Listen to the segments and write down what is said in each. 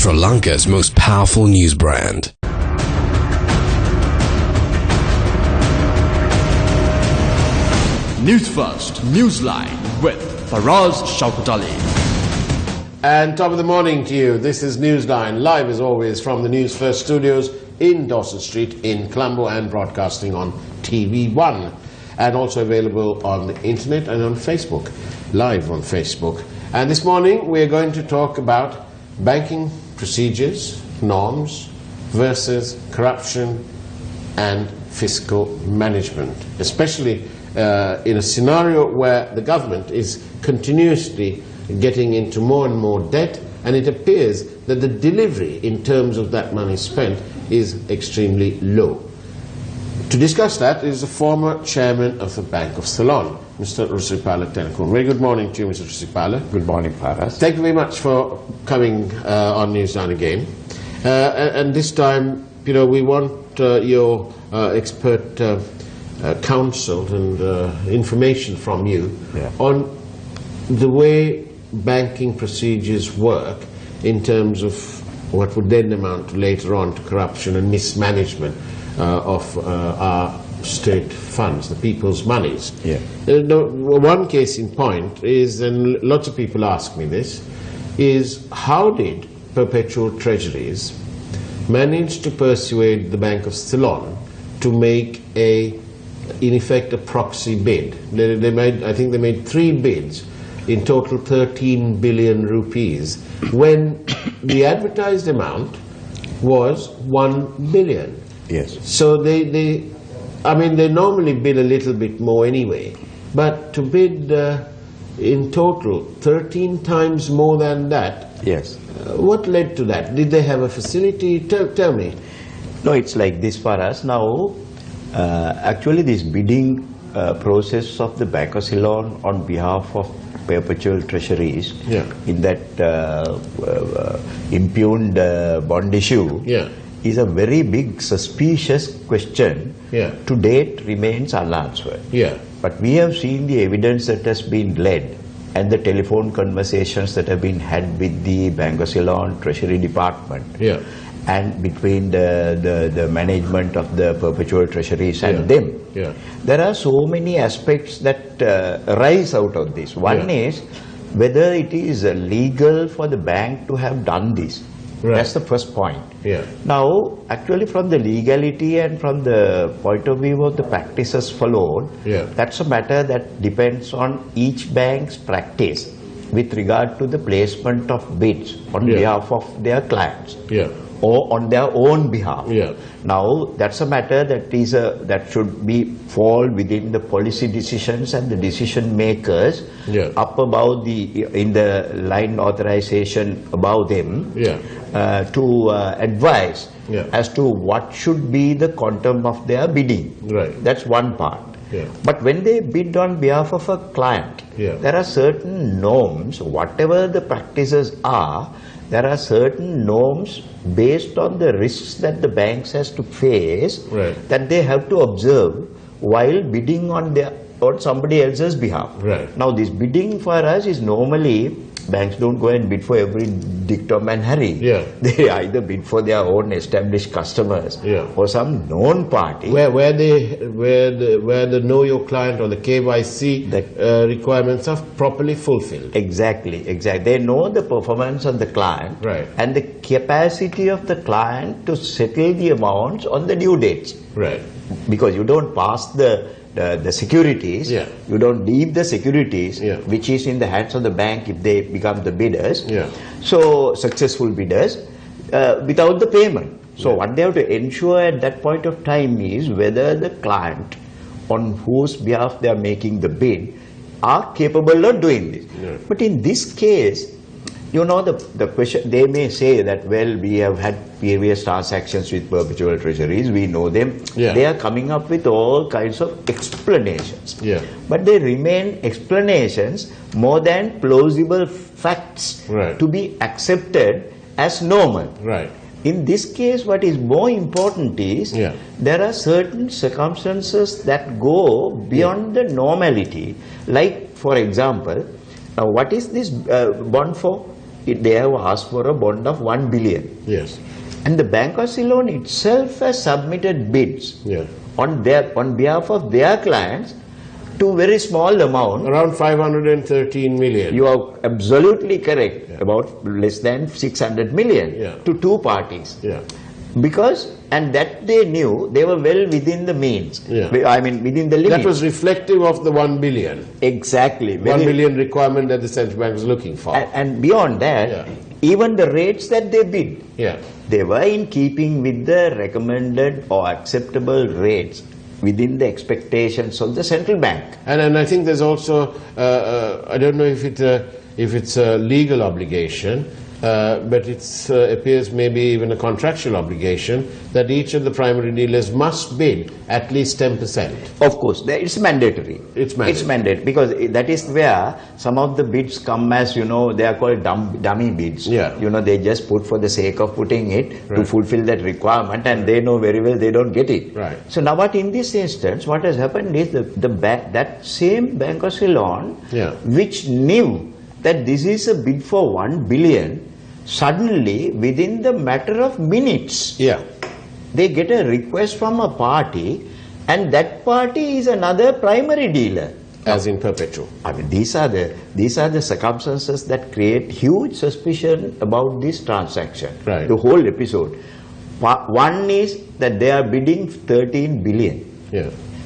Sri Lanka's most powerful news brand. Newsfirst, Newsline with Faraz Shaukat Ali. And top of the morning to you. This is Newsline, live as always from the Newsfirst studios in Dawson Street in Colombo and broadcasting on TV1 and also available on the internet and on Facebook, live on Facebook. And this morning we are going to talk about banking procedures, norms versus corruption and fiscal management, especially in a scenario where the government is continuously getting into more and more debt, and it appears that the delivery in terms of that money spent is extremely low. To discuss that is the former chairman of the Bank of Ceylon, Mr. Rusipala Tenakun. Very good morning to you, Mr. Rusipala. Good morning, Faraz. Thank you very much for coming on Newsline again. And this time, you know, we want your expert counsel and information from you on the way banking procedures work in terms of what would then amount to later on to corruption and mismanagement of our state funds, the people's monies. One case in point is, and lots of people ask me this, is how did perpetual treasuries manage to persuade the Bank of Ceylon to make in effect a proxy bid? I think they made 3 bids, in total 13 billion rupees, when the advertised amount was 1 billion. Yes. So they normally bid a little bit more anyway, but to bid in total 13 times more than that. Yes. What led to that? Did they have a facility? Tell me. No, it's like this for us now. Actually, this bidding process of the Bank of Ceylon on behalf of perpetual treasuries in that impugned bond issue is a very big suspicious question. To date remains unanswered. But we have seen the evidence that has been led and the telephone conversations that have been had with the Bank of Ceylon Treasury Department and between the management of the perpetual treasuries and them. There are so many aspects that arise out of this. One is whether it is legal for the bank to have done this. That's the first point. Now, actually from the legality and from the point of view of the practices followed, that's a matter that depends on each bank's practice with regard to the placement of bids on behalf of their clients. Or on their own behalf. Now that's a matter that should be fall within the policy decisions and the decision makers up above in the line authorization above them to advise as to what should be the quantum of their bidding. That's one part. But when they bid on behalf of a client, there are certain norms, whatever the practices are. There are certain norms based on the risks that the banks has to face that they have to observe while bidding on somebody else's behalf. Now this bidding for us is normally, banks don't go and bid for every Dick, Tom and Harry. They either bid for their own established customers or some known party. Where the know your client or the KYC requirements are properly fulfilled. Exactly. They know the performance of the client and the capacity of the client to settle the amounts on the due dates. Because you don't pass the securities, you don't leave the securities which is in the hands of the bank if they become the bidders, so successful bidders, without the payment. So what they have to ensure at that point of time is whether the client on whose behalf they are making the bid are capable of doing this. But in this case, you know, the question, they may say that, well, we have had previous transactions with perpetual treasuries, we know them. They are coming up with all kinds of explanations. But they remain explanations more than plausible facts to be accepted as normal. In this case, what is more important is there are certain circumstances that go beyond the normality. Like, for example, what is this bond for? they have asked for a bond of 1 billion. Yes. And the Bank of Ceylon itself has submitted bids on behalf of their clients to very small amount. Around 513 million. You are absolutely correct. About less than 600 million to two parties. Because, and that they knew, they were well within the means. I mean, within the limits. That was reflective of the 1 billion. Exactly. 1 billion requirement that the central bank was looking for. And beyond that, even the rates that they bid, they were in keeping with the recommended or acceptable rates within the expectations of the central bank. And I think there's also, I don't know if it's a legal obligation, but it appears maybe even a contractual obligation that each of the primary dealers must bid at least 10%. Of course, it's mandatory. It's mandatory because that is where some of the bids come as, they are called dummy bids. They just put for the sake of putting it to fulfill that requirement, and they know very well they don't get it. So now what in this instance, what has happened is that same Bank of Ceylon, which knew that this is a bid for 1 billion, suddenly within the matter of minutes, they get a request from a party, and that party is another primary dealer. As in perpetual. I mean, these are the circumstances that create huge suspicion about this transaction. The whole episode. One is that they are bidding 13 billion.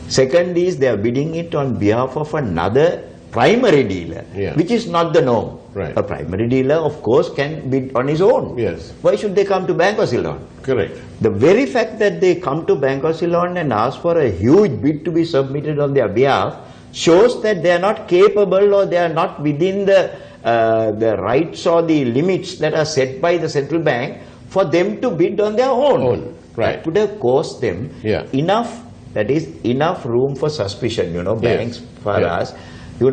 Second is they are bidding it on behalf of another primary dealer, which is not the norm. A primary dealer, of course, can bid on his own. Why should they come to Bank of Ceylon? Correct. The very fact that they come to Bank of Ceylon and ask for a huge bid to be submitted on their behalf shows that they are not capable, or they are not within the rights or the limits that are set by the central bank for them to bid on their own. That would have caused them enough, that is enough room for suspicion. Banks for us, the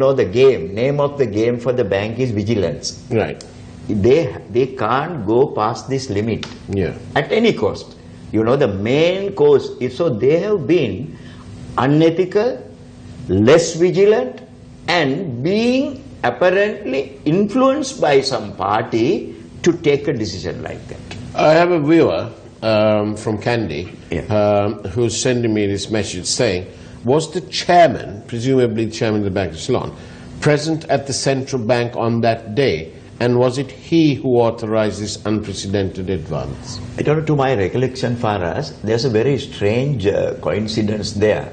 name of the game for the bank is vigilance. They can't go past this limit at any cost. The main cost is, so they have been unethical, less vigilant, and being apparently influenced by some party to take a decision like that. I have a viewer from Kandy who's sending me this message saying, was the chairman, presumably the chairman of the Bank of Ceylon, present at the central bank on that day? And was it he who authorized this unprecedented advance? I don't know, to my recollection, Faraz, there's a very strange coincidence there.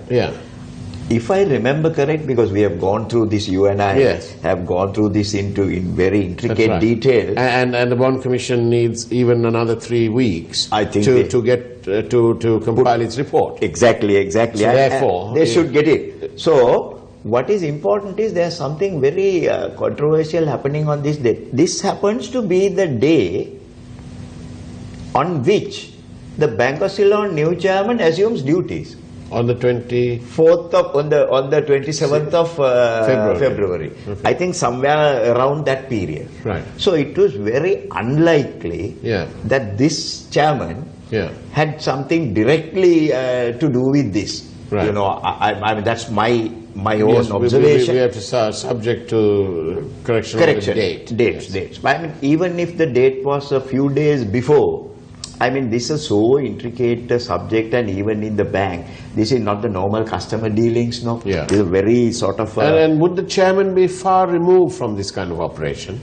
If I remember correct, because we have gone through this, you and I have gone through this in very intricate detail. And the Bond Commission needs even another 3 weeks, I think, to compile its report. Exactly. So therefore, they should get it. So what is important is there's something very controversial happening on this day. This happens to be the day on which the Bank of Ceylon new chairman assumes duties. On the 24th of, on the 27th of February. I think somewhere around that period. So it was very unlikely that this chairman had something directly to do with this. I mean, that's my own observation. We have to start subject to correction of the date. Dates. I mean, even if the date was a few days before, I mean, this is so intricate subject, and even in the bank, this is not the normal customer dealings, no? This is very sort of... and would the chairman be far removed from this kind of operation?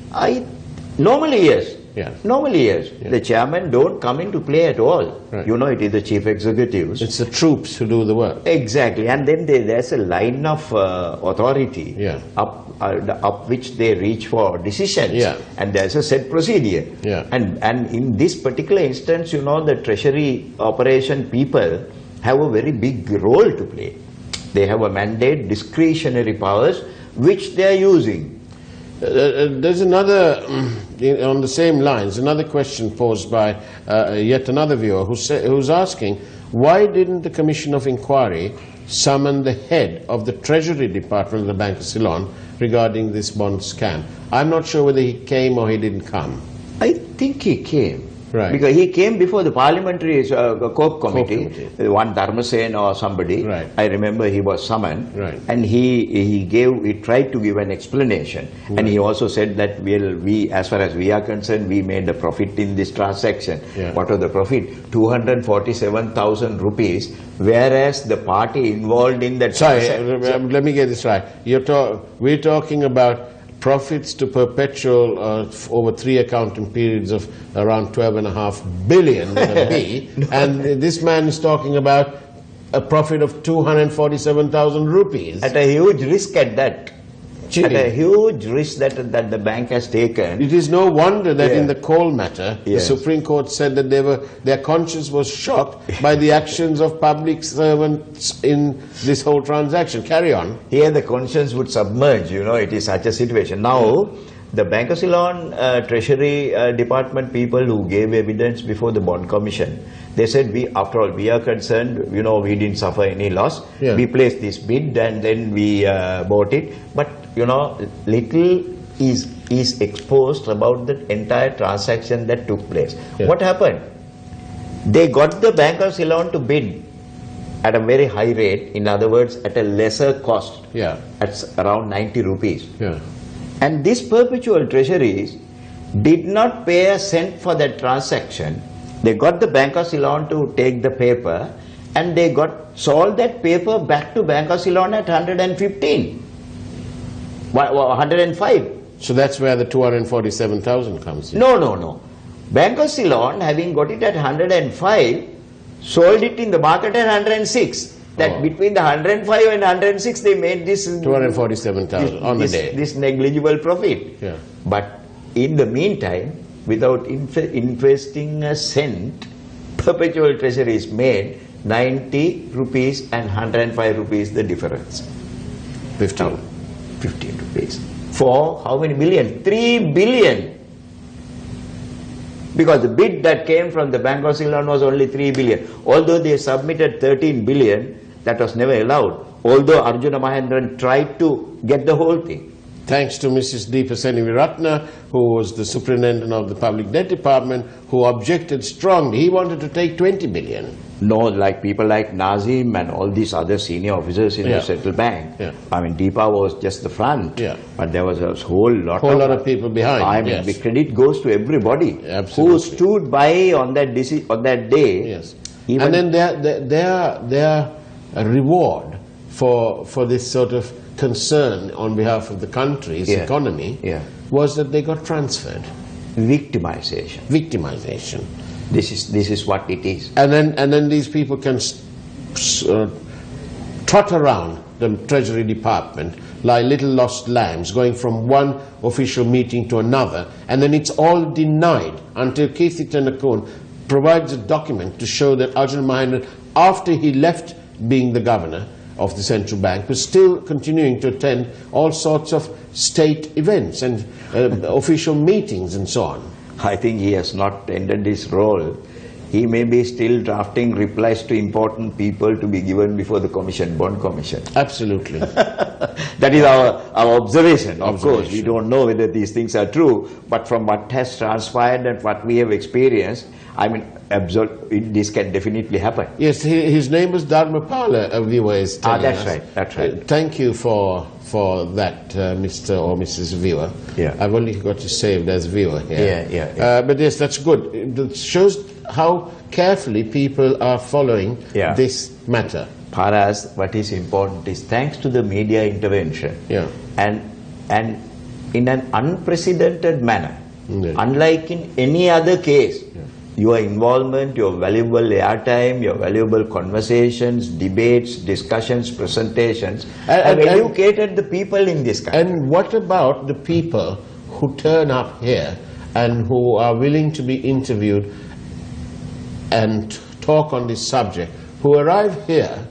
Normally, yes. Normally, yes. The chairman don't come into play at all. It is the chief executives. It's the troops who do the work. Exactly. And then there's a line of authority up which they reach for decisions. And there's a set procedure. And in this particular instance, the treasury operation people have a very big role to play. They have a mandate, discretionary powers, which they are using. There's another, on the same lines, another question posed by yet another viewer who's asking, why didn't the Commission of Inquiry summon the head of the Treasury Department of the Bank of Ceylon regarding this bond scam? I'm not sure whether he came or he didn't come. I think he came. Right. Because he came before the parliamentary COPE committee, one Dharmasen or somebody. Right. I remember he was summoned, right. and he tried to give an explanation, right. And he also said that we, as far as we are concerned, we made a profit in this transaction. Yeah. What was the profit? 247,000 rupees, whereas the party involved in that. Sorry, let me get this right. We're talking about profits to perpetual over 3 accounting periods of around 12.5 billion with a B, and this man is talking about a profit of 247,000 rupees. At a huge risk at that. Cheating. At a huge risk that the bank has taken. It is no wonder that in the coal matter, the Supreme Court said that their conscience was shocked by the actions of public servants in this whole transaction. Carry on. Here the conscience would submerge, it is such a situation. Now, the Bank of Ceylon Treasury Department people who gave evidence before the Bond Commission, they said, after all, we are concerned, we didn't suffer any loss. Yeah. We placed this bid and then we bought it. But, little is exposed about the entire transaction that took place. Yeah. What happened? They got the Bank of Ceylon to bid at a very high rate, in other words, at a lesser cost. Yeah. At around 90 rupees. Yeah. And these perpetual treasuries did not pay a cent for that transaction. They got the Bank of Ceylon to take the paper, and they sold that paper back to Bank of Ceylon at 115. 105. So that's where the 247,000 comes in. No. Bank of Ceylon, having got it at 105, sold it in the market at 106. That between the 105 and 106, they made this 247,000 on the day. This negligible profit. Yeah. But in the meantime, without investing a cent, perpetual treasuries made 90 rupees and 105 rupees the difference. 15 rupees. For how many billion? 3 billion. Because the bid that came from the Bank of Ceylon was only 3 billion. Although they submitted 13 billion, that was never allowed. Although Arjuna Mahendran tried to get the whole thing. Thanks to Mrs. Deepa Seniviratna, who was the superintendent of the Public Debt Department, who objected strongly. He wanted to take 20 billion. No, like people like Nazim and all these other senior officers in the Central Bank. Yeah. I mean, Deepa was just the front. Yeah. But there was a whole lot of people behind. I mean, the credit goes to everybody. Absolutely. Who stood by on that day. Yes. And then their reward for this sort of concern on behalf of the country's economy was that they got transferred. Victimization. This is what it is. And then these people can trot around the Treasury Department like little lost lambs, going from one official meeting to another, and then it's all denied until Kirthi Tennakoon provides a document to show that Arjuna Mahendran, after he left being the governor of the central bank, was still continuing to attend all sorts of state events and official meetings and so on. I think he has not ended his role. He may be still drafting replies to important people to be given before the commission, Bond Commission. Absolutely. That is our observation. Of course, we don't know whether these things are true, but from what has transpired and what we have experienced, I mean, this can definitely happen. Yes, his name was Dharmapala, a viewer is telling us. That's right. Thank you for that, Mr. or Mrs. Viewer. Yeah. I've only got you saved as viewer here. Yeah. But yes, that's good. It shows how carefully people are following this matter. Paras, what is important is thanks to the media intervention and in an unprecedented manner, unlike in any other case, your involvement, your valuable airtime, your valuable conversations, debates, discussions, presentations have educated the people in this country. And what about the people who turn up here and who are willing to be interviewed and talk on this subject, who arrive here?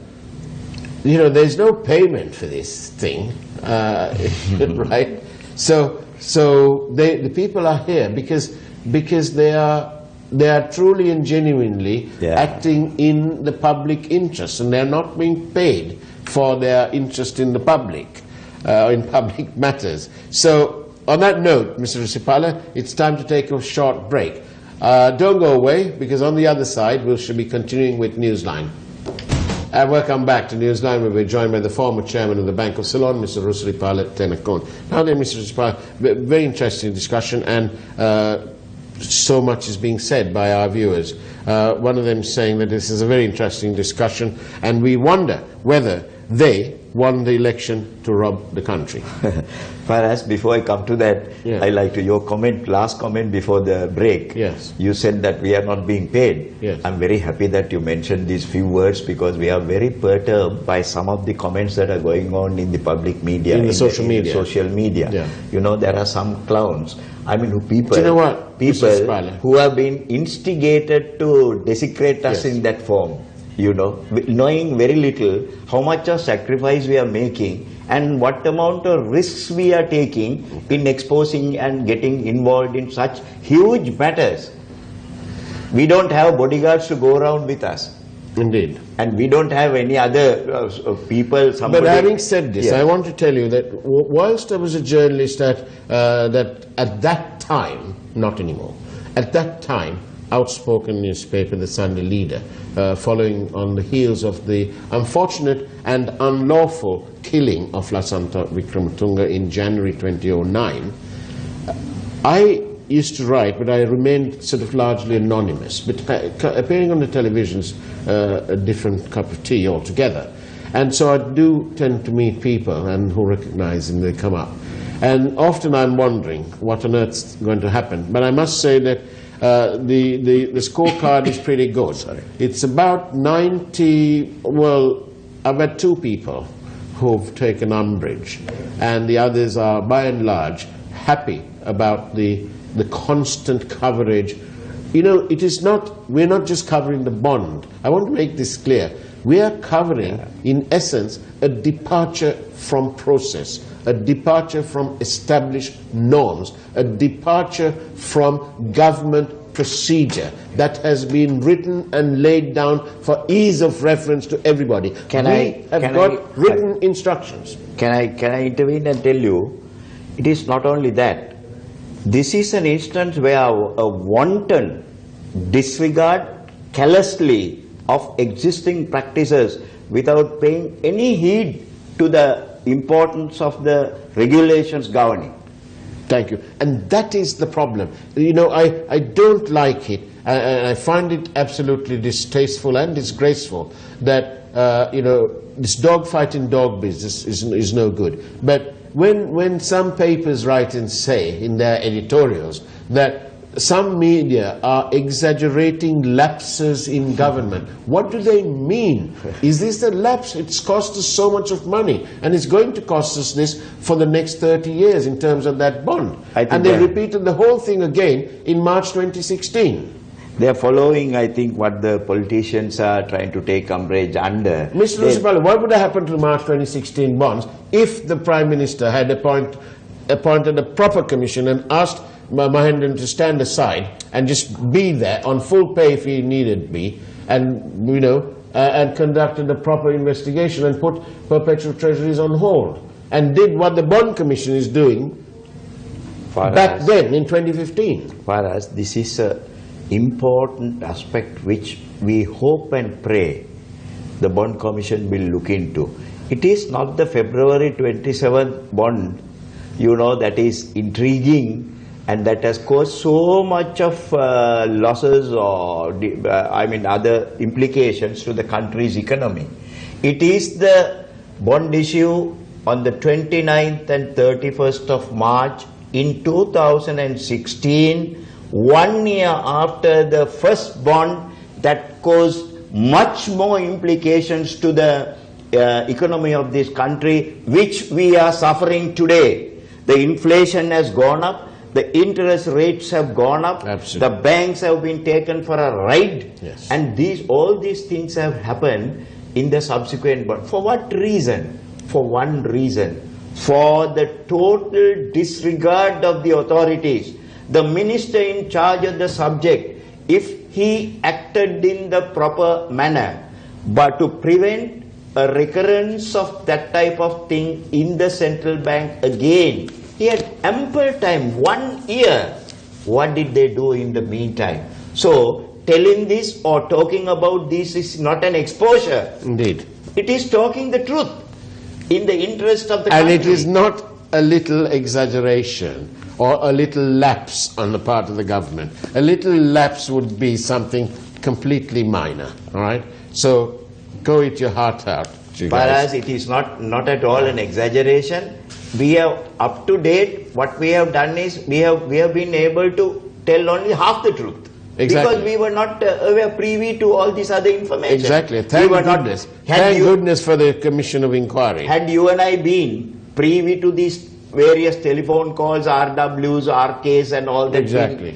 There's no payment for this thing, right? So the people are here because they are truly and genuinely acting in the public interest, and they're not being paid for their interest in the public, in public matters. So on that note, Mr. Risipala, it's time to take a short break. Don't go away, because on the other side we shall be continuing with Newsline. And welcome back to Newsline, where we're joined by the former chairman of the Bank of Ceylon, Mr. Rusripala Tenakon. Now then, Mr. Rusripala, very interesting discussion, and so much is being said by our viewers. One of them saying that this is a very interesting discussion, and we wonder whether they won the election to rob the country. Whereas, before I come to that, I like to your comment, last comment before the break. Yes. You said that we are not being paid. Yes. I'm very happy that you mentioned these few words, because we are very perturbed by some of the comments that are going on in the public media. In the social media. Social media. Yeah. You know, there are some clowns. I mean, people, do you know what, people who have been instigated to desecrate us in that form. You know, knowing very little how much of sacrifice we are making and what amount of risks we are taking in exposing and getting involved in such huge matters. We don't have bodyguards to go around with us. Indeed. And we don't have any other people. But having said this, I want to tell you that whilst I was a journalist that at that time, not anymore, at that time, outspoken newspaper, the Sunday Leader, following on the heels of the unfortunate and unlawful killing of Lasantha Wickrematunge in January 2009, I used to write, but I remained sort of largely anonymous. But appearing on the television's a different cup of tea altogether. And so I do tend to meet people and who recognize and they come up. And often I'm wondering what on earth's going to happen. But I must say that the scorecard is pretty good. It's about 90, well, I've had 2 people who've taken umbrage, and the others are by and large happy about the constant coverage. You know, it is not, we're not just covering the bond. I want to make this clear. We are covering, in essence, a departure from process, a departure from established norms, a departure from government procedure that has been written and laid down for ease of reference to everybody. We have got written instructions. Can I intervene and tell you, it is not only that. This is an instance where a wanton disregard callously of existing practices without paying any heed to the importance of the regulations governing. Thank you. And that is the problem. You know, I don't like it, and I find it absolutely distasteful and disgraceful that, you know, this dogfight in dog business is no good. But when some papers write and say in their editorials that some media are exaggerating lapses in government, what do they mean? Is this a lapse? It's cost us so much of money, and it's going to cost us this for the next 30 years in terms of that bond. And they repeated the whole thing again in March 2016. They are following, I think, what the politicians are trying to take umbrage under. Mr. Rusripala, what would have happened to the March 2016 bonds if the Prime Minister had appointed a proper commission and asked Mahendran to stand aside and just be there on full pay if he needed be, and, you know, and conducted a proper investigation and put perpetual treasuries on hold, and did what the Bond Commission is doing back then in 2015. Whereas this is an important aspect which we hope and pray the Bond Commission will look into. It is not the February 27th bond, you know, that is intriguing and that has caused so much of losses or I mean other implications to the country's economy. It is the bond issue on the 29th and 31st of March in 2016, 1 year after the first bond, that caused much more implications to the economy of this country, which we are suffering today. The inflation has gone up. The interest rates have gone up. Absolutely. The banks have been taken for a ride. Yes. And all these things have happened in the subsequent bond. For what reason? For one reason. For the total disregard of the authorities. The minister in charge of the subject, if he acted in the proper manner, but to prevent a recurrence of that type of thing in the central bank again, he had ample time, 1 year, What did they do in the meantime? So, telling this or talking about this is not an exposure. Indeed. It is talking the truth in the interest of the country. And it is not a little exaggeration or a little lapse on the part of the government. A little lapse would be something completely minor, all right? So go eat your heart out. Whereas it is not at all an exaggeration. We have up to date, what we have done is we have been able to tell only half the truth. Exactly. Because we were not privy to all this other information. Exactly. Thank goodness. Thank goodness for the Commission of Inquiry. Had you and I been privy to these various telephone calls, RWs, RKs and all that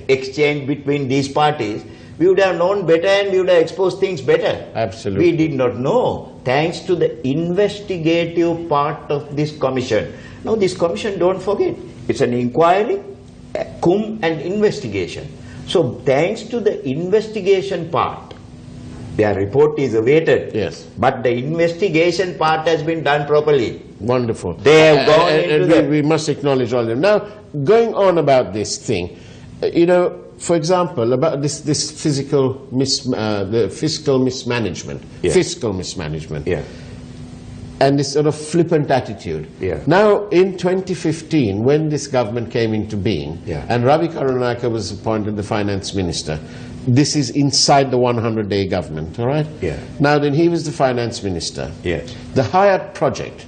exchange between these parties, we would have known better and we would have exposed things better. Absolutely. We did not know, thanks to the investigative part of this commission. Now this commission, don't forget, it's an inquiry, cum and investigation. So thanks to the investigation part, their report is awaited. Yes. But the investigation part has been done properly. Wonderful. They have gone into we must acknowledge all of them. Now, going on about this thing, you know, for example, about this the fiscal mismanagement, and this sort of flippant attitude. Yeah. Now, in 2015, when this government came into being, and Ravi Karunaika was appointed the finance minister, this is inside the 100-day government, all right? Yeah. Now, then he was the finance minister. Yes. The Hyatt project,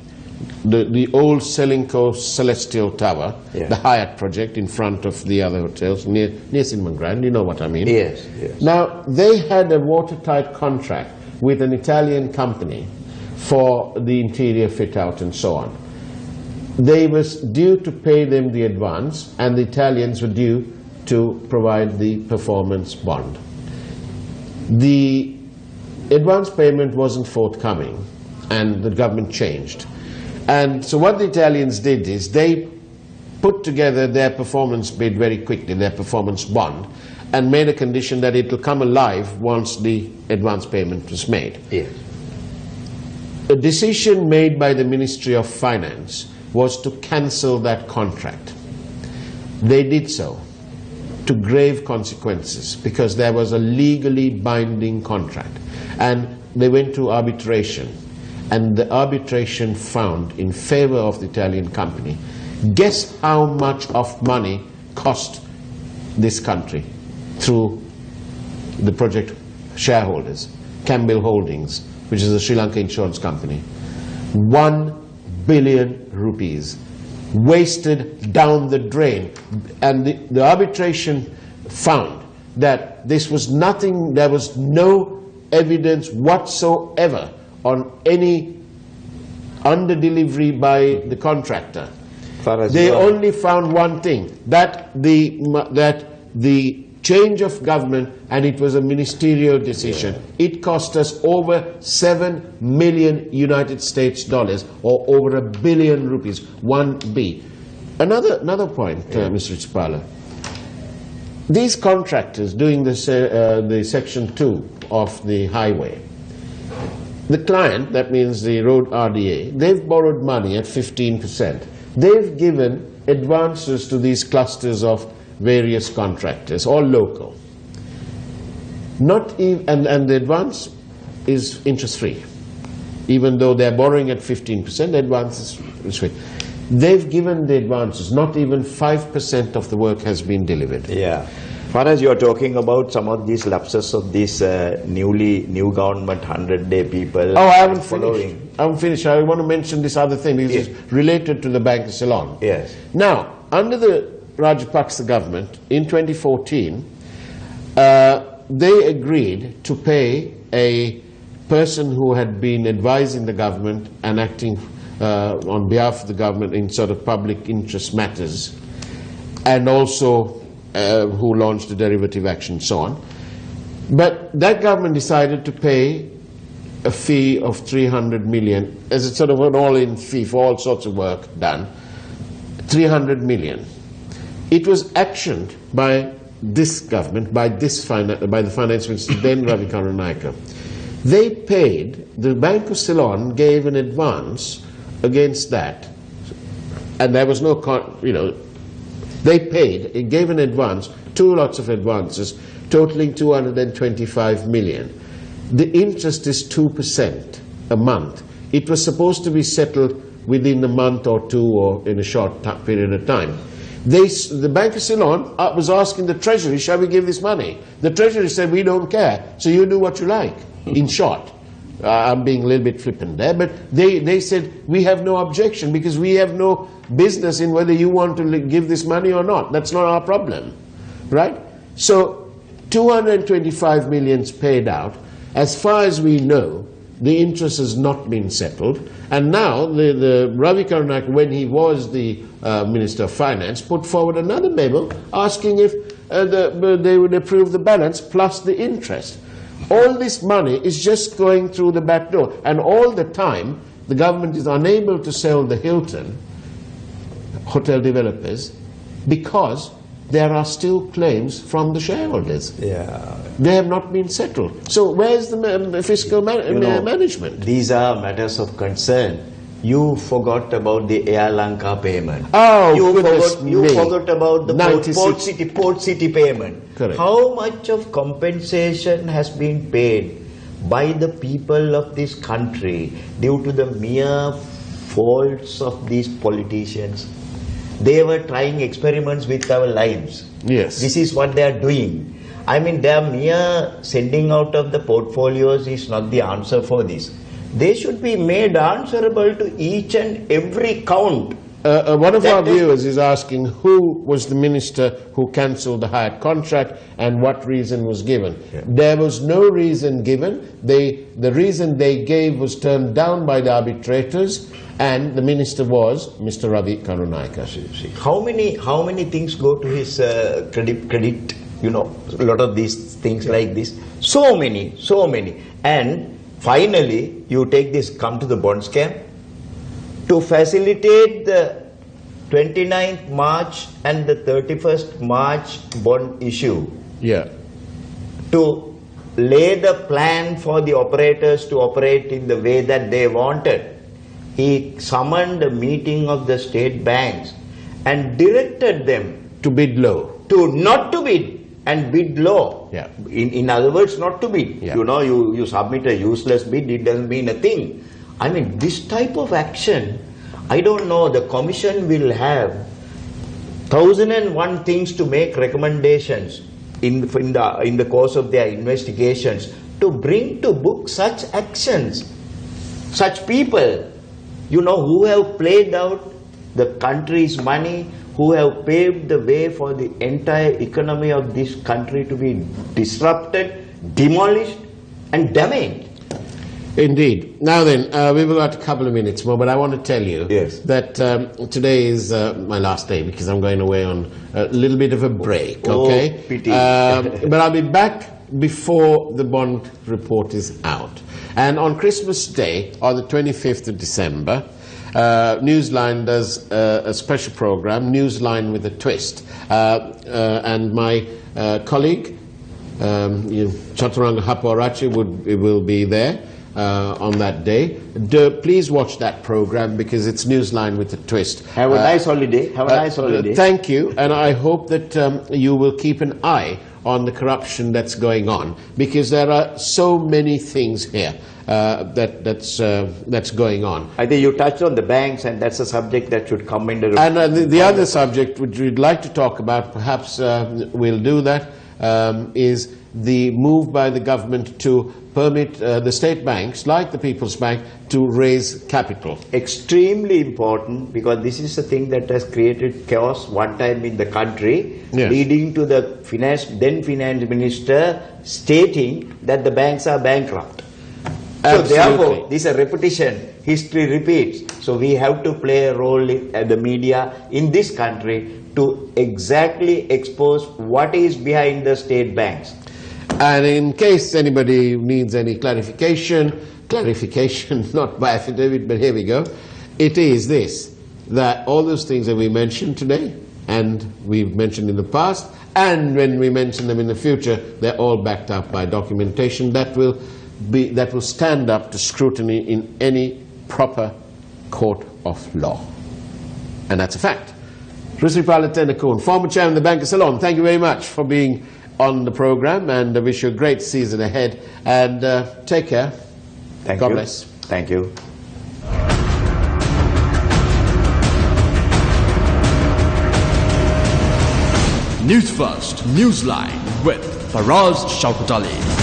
the old Selinco Celestial Tower, the Hyatt project in front of the other hotels near Cinnamon Grand, you know what I mean? Yes, yes. Now, they had a watertight contract with an Italian company for the interior fit-out and so on. They was due to pay them the advance, and the Italians were due to provide the performance bond. The advance payment wasn't forthcoming, and the government changed. And so what the Italians did is they put together their performance bid very quickly, their performance bond, and made a condition that it will come alive once the advance payment was made. Yes. A decision made by the Ministry of Finance was to cancel that contract. They did so to grave consequences because there was a legally binding contract, and they went to arbitration, and the arbitration found in favor of the Italian company. Guess how much of money cost this country through the project shareholders, Campbell Holdings, which is a Sri Lanka insurance company. 1 billion rupees wasted down the drain. And the arbitration found that this was nothing, there was no evidence whatsoever on any under-delivery by the contractor. They only found one thing, that the change of government, and it was a ministerial decision. It cost us over 7 million United States dollars, or over $1 billion rupees, 1B. Another point, Mr. Chipala. These contractors doing the section 2 of the highway, the client, that means the road RDA, they've borrowed money at 15%. They've given advances to these clusters of various contractors, all local. Not even, and the advance is interest-free. Even though they're borrowing at 15%, the advance is free. They've given the advances, not even 5% of the work has been delivered. Yeah. Far as you're talking about some of these lapses of this new government 100-day people. Oh, I haven't finished. I want to mention this other thing because it's related to the bank of Ceylon. Yes. Now, under the Rajapaksa government in 2014, they agreed to pay a person who had been advising the government and acting on behalf of the government in sort of public interest matters, and also who launched the derivative action and so on. But that government decided to pay a fee of 300 million as a sort of an all-in fee for all sorts of work done. 300 million. It was actioned by this government, by the finance minister, then Ravi Karunaika. They paid, the Bank of Ceylon gave an advance against that, and there was no, They paid, it gave an advance, 2 lots of advances, totaling 225 million. The interest is 2% a month. It was supposed to be settled within a month or two or in a short period of time. The Bank of Ceylon was asking the Treasury, shall we give this money? The Treasury said, we don't care, so you do what you like, in short. I'm being a little bit flippant there, but they said, we have no objection because we have no business in whether you want to give this money or not. That's not our problem, right? So 225 million paid out. As far as we know, the interest has not been settled. And now the Ravi Karunak, when he was the Minister of Finance, put forward another memo asking if they would approve the balance plus the interest. All this money is just going through the back door. And all the time, the government is unable to sell the Hilton hotel developers because there are still claims from the shareholders. Yeah. They have not been settled. So where's the fiscal management? These are matters of concern. You forgot about the Air Lanka payment. Oh, you forgot about the port city payment. Correct. How much of compensation has been paid by the people of this country due to the mere faults of these politicians? They were trying experiments with our lives. Yes. This is what they are doing. I mean, their mere sending out of the portfolios is not the answer for this. They should be made answerable to each and every count. One of our viewers is asking who was the minister who cancelled the hired contract and what reason was given. Yeah. There was no reason given. The reason they gave was turned down by the arbitrators, and the minister was Mr. Ravi Karunaika. How many things go to his credit? You know, a lot of these things like this. So many. And finally, you come to the bond scam. To facilitate the 29th March and the 31st March bond issue. Yeah. To lay the plan for the operators to operate in the way that they wanted. He summoned a meeting of the state banks and directed them to bid low. Not to bid. And bid low. Yeah. In other words, not to bid. Yeah. You know, you submit a useless bid, it doesn't mean a thing. I mean, this type of action, I don't know, the commission will have 1001 things to make recommendations in the course of their investigations to bring to book such actions, such people, you know, who have played out the country's money, who have paved the way for the entire economy of this country to be disrupted, demolished and damaged. Indeed. Now then, we've got a couple of minutes more, but I want to tell you that today is my last day because I'm going away on a little bit of a break, okay? Oh, pity. But I'll be back before the bond report is out. And on Christmas Day, on the 25th of December, Newsline does a special program, Newsline with a Twist. And my colleague, Chaturanga Haporachi, will be there. On that day. Please watch that program because it's Newsline with a Twist. Have a nice holiday. Have a nice holiday. Thank you, and I hope that you will keep an eye on the corruption that's going on because there are so many things here that's going on. I think you touched on the banks, and that's a subject that should come in the... And the other subject which we'd like to talk about, perhaps we'll do that, is the move by the government to permit the state banks, like the People's Bank, to raise capital. Extremely important because this is a thing that has created chaos one time in the country, leading to the then finance minister stating that the banks are bankrupt. Absolutely. So therefore, this is a repetition. History repeats. So we have to play a role at the media in this country to exactly expose what is behind the state banks. And in case anybody needs any clarification, not by affidavit, but here we go. It is this, that all those things that we mentioned today, and we've mentioned in the past, and when we mention them in the future, they're all backed up by documentation that will stand up to scrutiny in any proper court of law. And that's a fact. Principal Tenakun, former chairman of the Bank of Ceylon, thank you very much for being on the program, and I wish you a great season ahead. And take care. Thank God you. bless. Thank you. News First, Newsline with Faraz Shaukat Ali.